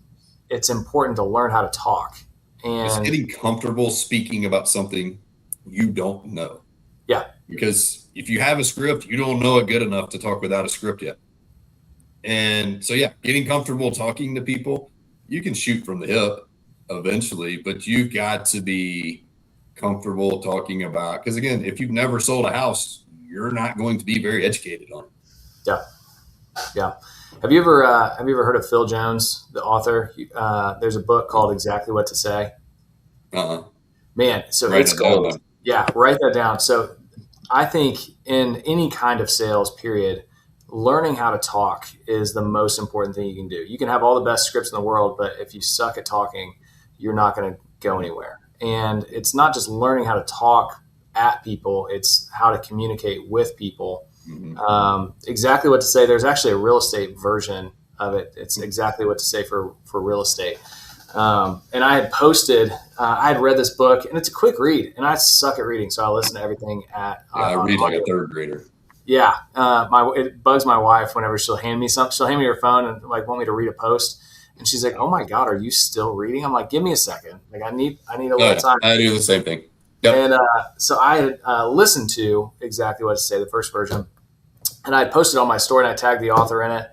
it's important to learn how to talk. And it's getting comfortable speaking about something you don't know. Yeah. Because if you have a script, you don't know it good enough to talk without a script yet. And so, yeah, getting comfortable talking to people, you can shoot from the hip eventually, but you've got to be comfortable talking about, because again, if you've never sold a house, you're not going to be very educated on it. Yeah. Yeah. Have you ever heard of Phil Jones, the author? There's a book called Exactly What to Say. Man, so it's gold. Yeah, write that down. So I think in any kind of sales period, learning how to talk is the most important thing you can do. You can have all the best scripts in the world, but if you suck at talking, you're not going to go anywhere. And it's not just learning how to talk at people, it's how to communicate with people. Exactly What to Say. There's actually a real estate version of it. It's Exactly What to Say for real estate. And I had posted, I had read this book, and it's a quick read, and I suck at reading, so I listen to everything at. I read like a third grader. Yeah, it bugs my wife whenever she'll hand me something. She'll hand me her phone and like want me to read a post, and she's like, "Oh my God, are you still reading?" I'm like, "Give me a second. Like I need a little time." I do the same thing. Yep. And so I had listened to Exactly What to Say, the first version, and I had posted on my story, and I tagged the author in it.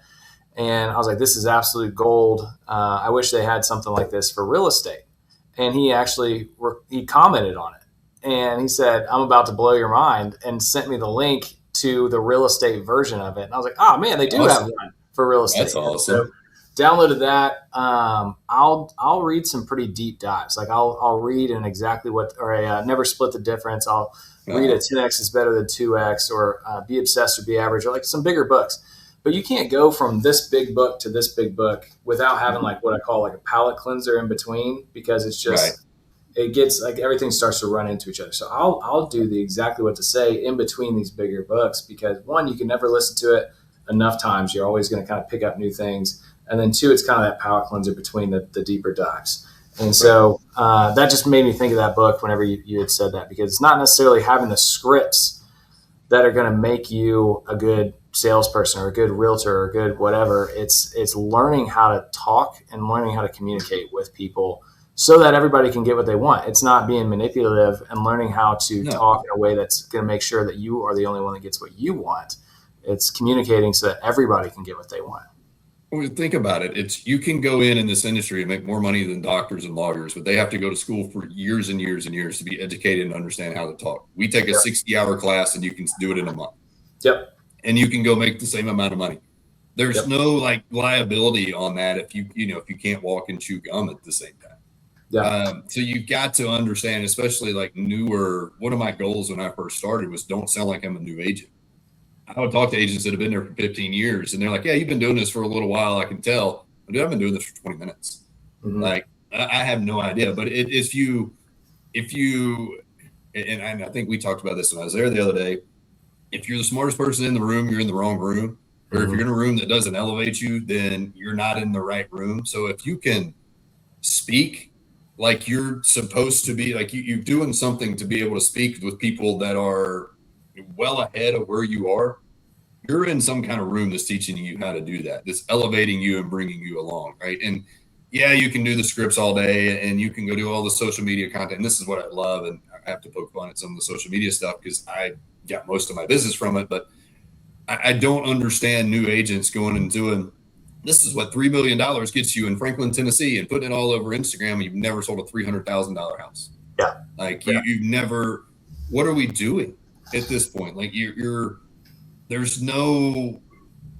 And I was like, this is absolute gold. I wish they had something like this for real estate. And he actually, he commented on it. And he said, I'm about to blow your mind, and sent me the link to the real estate version of it. And I was like, oh man, they do have one for real estate. That's awesome. So downloaded that. I'll read some pretty deep dives. Like I'll read an Exactly What, or a Never Split the Difference. I'll read a 10X is better than 2X, or Be Obsessed or Be Average, or like some bigger books. But you can't go from this big book to this big book without having like what I call like a palate cleanser in between, because it's just, It gets like everything starts to run into each other. So I'll do the Exactly What to Say in between these bigger books, because one, you can never listen to it enough times. You're always going to kind of pick up new things. And then two, it's kind of that palate cleanser between the deeper dives. And so that just made me think of that book whenever you had said that, because it's not necessarily having the scripts that are going to make you a good salesperson or a good realtor or a good whatever. It's learning how to talk and learning how to communicate with people so that everybody can get what they want. It's not being manipulative, and learning how to talk in a way that's going to make sure that you are the only one that gets what you want. It's communicating so that everybody can get what they want. Well, think about it. You can go in this industry and make more money than doctors and lawyers, but they have to go to school for years and years and years to be educated and understand how to talk. We take a 60-hour class and you can do it in a month. Yep. And you can go make the same amount of money. There's no like liability on that if you can't walk and chew gum at the same time. Yeah. So you've got to understand, especially like newer. One of my goals when I first started was don't sound like I'm a new agent. I would talk to agents that have been there for 15 years, and they're like, "Yeah, you've been doing this for a little while. I can tell." Dude, I've been doing this for 20 minutes. Mm-hmm. Like I have no idea. But if you, and I think we talked about this when I was there the other day. If you're the smartest person in the room, you're in the wrong room. Or if you're in a room that doesn't elevate you, then you're not in the right room. So if you can speak like you're supposed to be, like you're doing something to be able to speak with people that are well ahead of where you are, you're in some kind of room that's teaching you how to do that. That's elevating you and bringing you along, right? And yeah, you can do the scripts all day and you can go do all the social media content. And this is what I love. And I have to poke fun at some of the social media stuff because I got most of my business from it. But I don't understand new agents going and doing, this is what $3 million gets you in Franklin, Tennessee, and putting it all over Instagram. And you've never sold a $300,000 house. Yeah. Like you've never, what are we doing at this point? Like there's no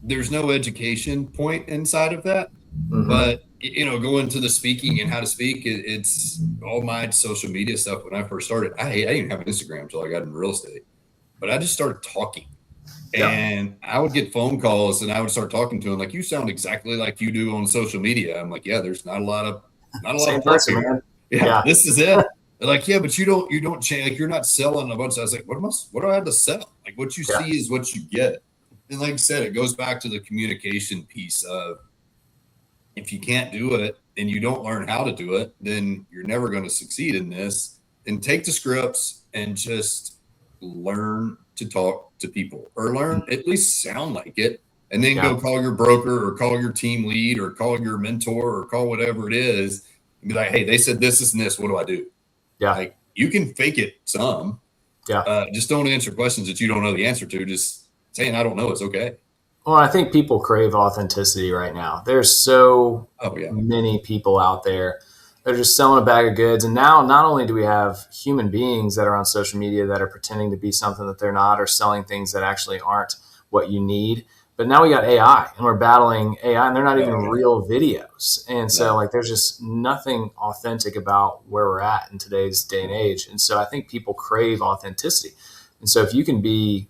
education point inside of that. But going to the speaking and how to speak, it's all my social media stuff. When I first started, I didn't have an Instagram until I got into real estate, but I just started talking. And I would get phone calls and I would start talking to them like, you sound exactly like you do on social media. I'm like, yeah, there's not a lot of person, man. Yeah, this is it. They're like, yeah, but you don't change. Like, you're not selling a bunch. I was like, what do I have to sell? Like, what you see is what you get. And like I said, it goes back to the communication piece of, if you can't do it and you don't learn how to do it, then you're never going to succeed in this. And take the scripts and just learn to talk to people, or learn at least sound like it, and then go call your broker or call your team lead or call your mentor or call whatever it is and be like, hey, they said this and this. What do I do? Yeah. Like, you can fake it some. Yeah. Just don't answer questions that you don't know the answer to. Just saying, I don't know. It's okay. Well, I think people crave authenticity right now. There's so many people out there. They're just selling a bag of goods. And now not only do we have human beings that are on social media that are pretending to be something that they're not, or selling things that actually aren't what you need, but now we got AI and we're battling AI, and they're not even real videos. And so like, there's just nothing authentic about where we're at in today's day and age. And so I think people crave authenticity. And so if you can be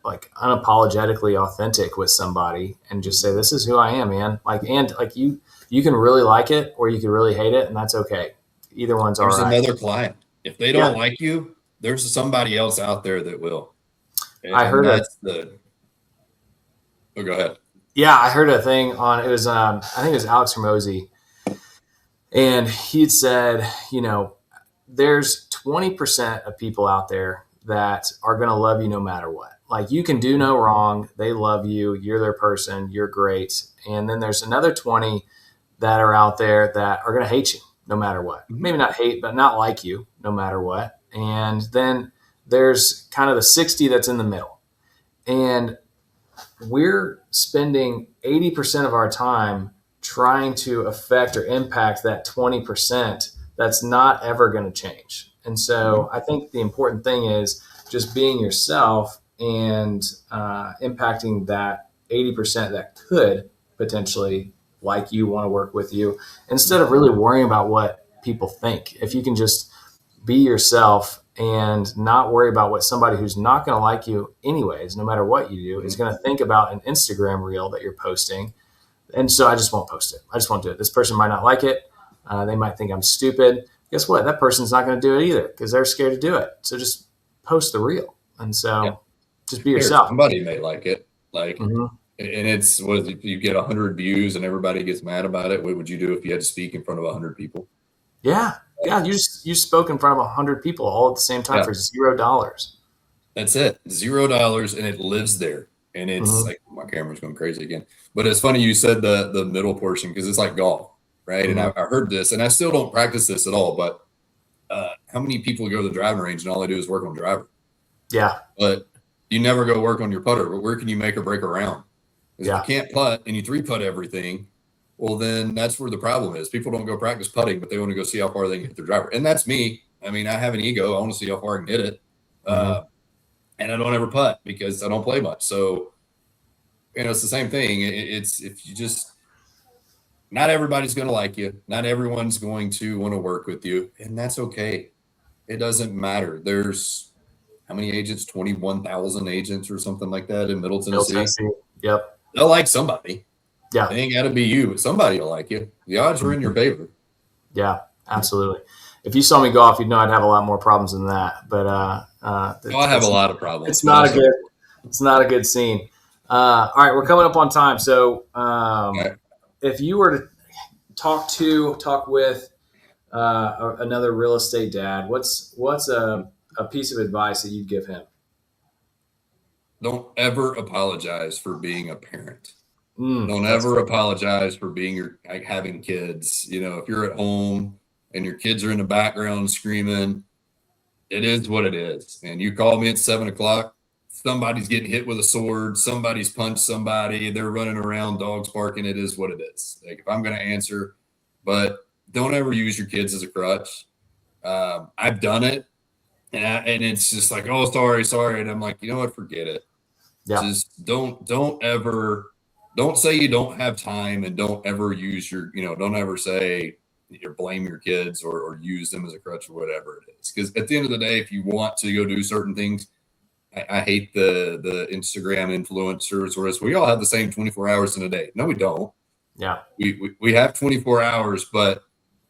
like unapologetically authentic with somebody and just say, this is who I am, man. Like, and like you can really like it or you can really hate it, and that's okay. Either one's all right. There's another client. If they don't like you, there's somebody else out there that will. And I heard Oh, go ahead. Yeah, I heard a thing on, it was I think it was Alex Ramosi, and he'd said, there's 20% of people out there that are going to love you no matter what. Like, you can do no wrong. They love you. You're their person. You're great. And then there's another 20 that are out there that are going to hate you no matter what. Maybe not hate, but not like you no matter what. And then there's kind of the 60 that's in the middle. And we're spending 80% of our time trying to affect or impact that 20% that's not ever going to change. And so I think the important thing is just being yourself and impacting that 80% that could potentially like you, want to work with you, instead of really worrying about what people think. If you can just be yourself and not worry about what somebody who's not going to like you anyways, no matter what you do, is going to think about an Instagram reel that you're posting. And so I just won't post it. I just won't do it. This person might not like it. They might think I'm stupid. Guess what? That person's not going to do it either because they're scared to do it. So just post the reel. And so just be yourself. Somebody may like it. Like, and it's, what is it, you get 100 views and everybody gets mad about it. What would you do if you had to speak in front of 100 people? Yeah. You spoke in front of 100 people all at the same time for $0. That's it. $0, and it lives there. And it's like, my camera's going crazy again. But it's funny you said the middle portion, because it's like golf, right? And I heard this, and I still don't practice this at all. But how many people go to the driving range and all they do is work on driver? Yeah. But you never go work on your putter. But where can you make or break around? If you can't putt and you 3-putt everything, well, then that's where the problem is. People don't go practice putting, but they want to go see how far they can hit their driver. And that's me. I mean, I have an ego. I want to see how far I can hit it. And I don't ever putt because I don't play much. So, it's the same thing. It's if you just, not everybody's going to like you. Not everyone's going to want to work with you. And that's okay. It doesn't matter. There's how many agents? 21,000 agents or something like that in Middle Tennessee. Yep. They'll like somebody. Yeah. They ain't got to be you, but somebody will like you. The odds are in your favor. Yeah, absolutely. If you saw me golf, you'd know I'd have a lot more problems than that. But I have a lot of problems. It's not a good scene. All right, we're coming up on time. So if you were to talk with another real estate dad, what's a piece of advice that you'd give him? Don't ever apologize for being a parent. Don't ever apologize for having kids. You know, if you're at home and your kids are in the background screaming, it is what it is. And you call me at 7 o'clock, somebody's getting hit with a sword, somebody's punched somebody, they're running around, dogs barking. It is what it is. Like, if I'm going to answer, but don't ever use your kids as a crutch. I've done it, and it's just like, oh, sorry. And I'm like, you know what? Forget it. Yeah. Just don't say you don't have time, and don't ever use don't ever say or blame your kids or use them as a crutch or whatever it is. Because at the end of the day, if you want to go do certain things, I hate the Instagram influencers, whereas we all have the same 24 hours in a day. No, we don't. Yeah. We have 24 hours, but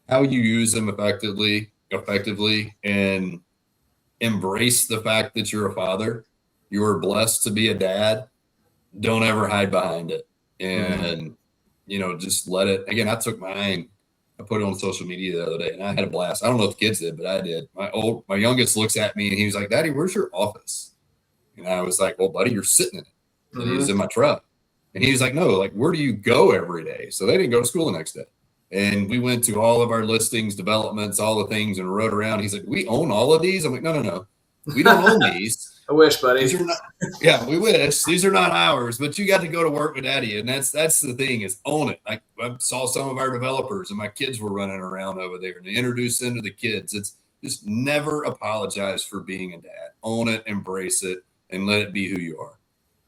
how you use them effectively, and embrace the fact that you're a father, you are blessed to be a dad. Don't ever hide behind it. And, just let it. Again, I took mine. I put it on social media the other day, and I had a blast. I don't know if the kids did, but I did. My youngest looks at me, and he was like, "Daddy, where's your office?" And I was like, "Well, buddy, you're sitting in it." And he's in my truck. And he was like, "No, like, where do you go every day?" So they didn't go to school the next day. And we went to all of our listings, developments, all the things, and rode around. He's like, "We own all of these?" I'm like, No. We don't own these. I wish, buddy. We wish. These are not ours, but you got to go to work with daddy. And that's the thing, is own it. Like, I saw some of our developers, and my kids were running around over there, and they introduced them to the kids. It's just never apologize for being a dad. Own it, embrace it, and let it be who you are.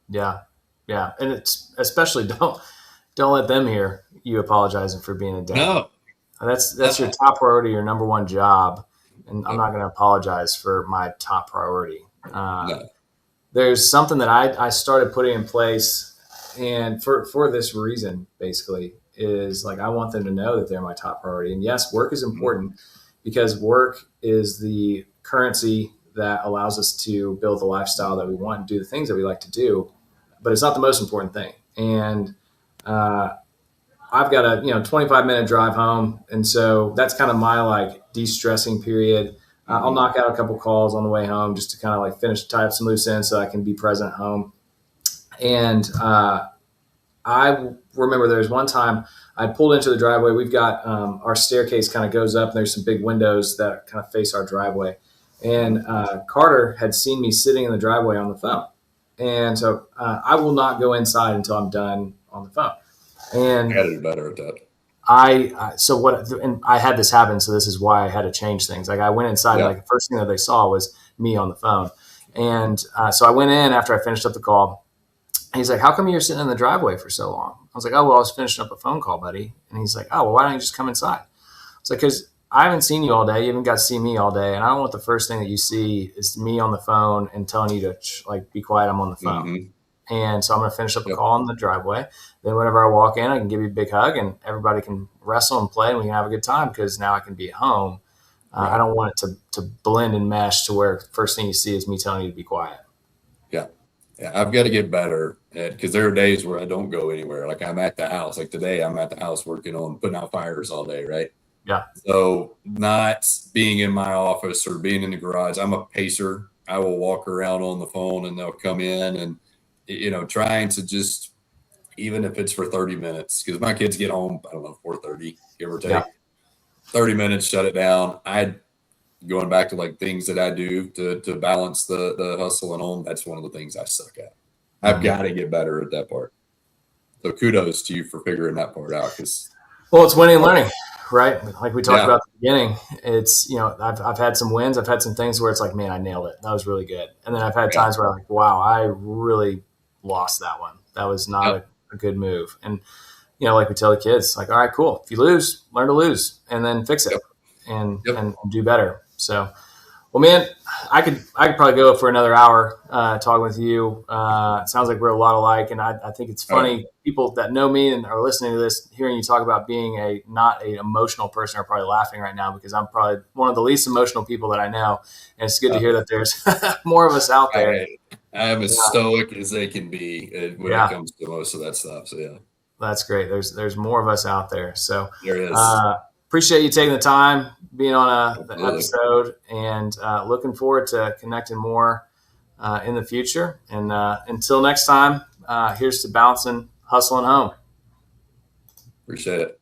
Yeah. Yeah. And it's especially don't let them hear you apologizing for being a dad. No. That's your top priority, your number one job. And I'm not going to apologize for my top priority. No. There's something that I started putting in place, and for this reason, basically, is like, I want them to know that they're my top priority. And yes, work is important, because work is the currency that allows us to build the lifestyle that we want and do the things that we like to do, but it's not the most important thing. And I've got a 25-minute drive home, and so that's kind of my like de-stressing period. I'll knock out a couple calls on the way home just to kind of like tie up some loose ends so I can be present at home. And I remember there was one time I pulled into the driveway. We've got our staircase kind of goes up, and there's some big windows that kind of face our driveway. And Carter had seen me sitting in the driveway on the phone. And so I will not go inside until I'm done on the phone. And I got to do better at that. And I had this happen, so this is why I had to change things. Like, I went inside, and like the first thing that they saw was me on the phone. And so I went in after I finished up the call. And he's like, "How come you're sitting in the driveway for so long?" I was like, "Oh, well, I was finishing up a phone call, buddy." And he's like, "Oh, well, why don't you just come inside?" It's like, because I haven't seen you all day. You haven't got to see me all day. And I don't want the first thing that you see is me on the phone and telling you to like, be quiet, I'm on the phone. Mm-hmm. And so I'm going to finish up a call in the driveway. Then whenever I walk in, I can give you a big hug, and everybody can wrestle and play, and we can have a good time, because now I can be at home. I don't want it to blend and mesh to where first thing you see is me telling you to be quiet. Yeah. I've got to get better because there are days where I don't go anywhere. Like, I'm at the house. Like today, I'm at the house working on putting out fires all day, right? Yeah. So not being in my office or being in the garage, I'm a pacer. I will walk around on the phone, and they'll come in, and trying to just, even if it's for 30 minutes, because my kids get home, I don't know, 4:30, give or take. 30 minutes, shut it down. Going back to like things that I do to balance the hustle and home, that's one of the things I suck at. I've got to get better at that part. So kudos to you for figuring that part out. Well, it's winning and learning, right? Like we talked about at the beginning, it's, I've had some wins. I've had some things where it's like, man, I nailed it. That was really good. And then I've had times where I'm like, wow, I really lost that one. That was not a good move. And, like we tell the kids, like, all right, cool. If you lose, learn to lose and then fix it and do better. So, well, man, I could probably go for another hour talking with you. It sounds like we're a lot alike, and I think it's funny. People that know me and are listening to this, hearing you talk about being not an emotional person, are probably laughing right now, because I'm probably one of the least emotional people that I know, and it's good to hear that there's more of us out there. I am as stoic as they can be when it comes to most of that stuff. So yeah, that's great. There's more of us out there. So there is. Appreciate you taking the time, being on the episode, and looking forward to connecting more in the future. And until next time, here's to balancing hustling home. Appreciate it.